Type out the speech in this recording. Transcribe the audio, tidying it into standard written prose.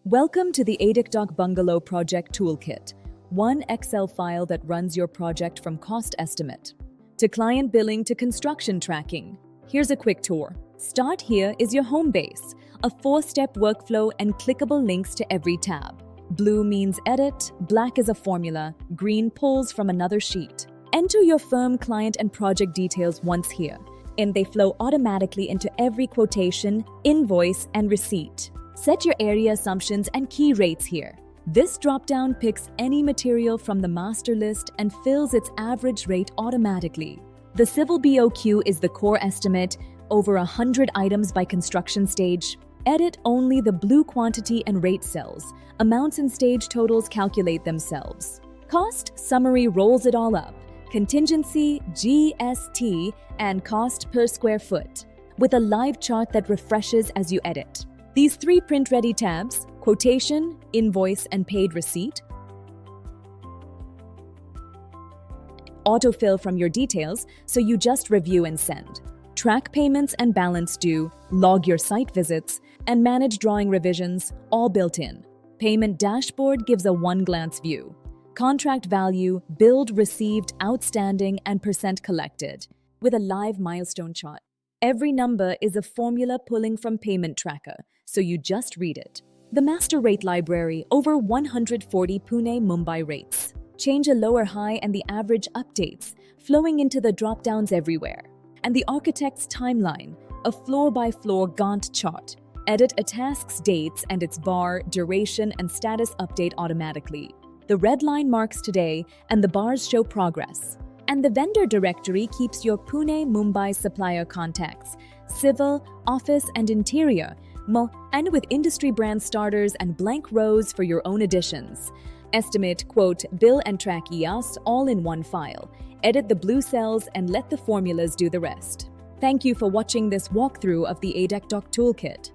Welcome to the Adikdoc Bungalow Project Toolkit, one Excel file that runs your project from cost estimate to client billing to construction tracking. Here's a quick tour. Start here is your home base, a 4-step workflow and clickable links to every tab. Blue means edit, black is a formula, green pulls from another sheet. Enter your firm, client, and project details once here, and they flow automatically into every quotation, invoice, and receipt. Set your area assumptions and key rates here. This dropdown picks any material from the master list and fills its average rate automatically. The civil BOQ is the core estimate, over 100 items by construction stage. Edit only the blue quantity and rate cells. Amounts and stage totals calculate themselves. Cost summary rolls it all up. Contingency, GST, and cost per square foot, with a live chart that refreshes as you edit. These 3 print-ready tabs, quotation, invoice, and paid receipt, autofill from your details so you just review and send. Track payments and balance due, log your site visits, and manage drawing revisions, all built in. Payment dashboard gives a one-glance view. Contract value, billed, received, outstanding, and percent collected, with a live milestone chart. Every number is a formula pulling from payment tracker, so you just read it. The master rate library, over 140 Pune-Mumbai rates. Change a lower high and the average updates, flowing into the drop-downs everywhere. And the architect's timeline, a floor-by-floor Gantt chart. Edit a task's dates and its bar, duration, and status update automatically. The red line marks today and the bars show progress. And the vendor directory keeps your Pune-Mumbai supplier contacts, civil, office, and interior, and with industry brand starters and blank rows for your own additions. Estimate, quote, bill, and track EOS all in one file. Edit the blue cells and let the formulas do the rest. Thank you for watching this walkthrough of the Adikdoc Toolkit.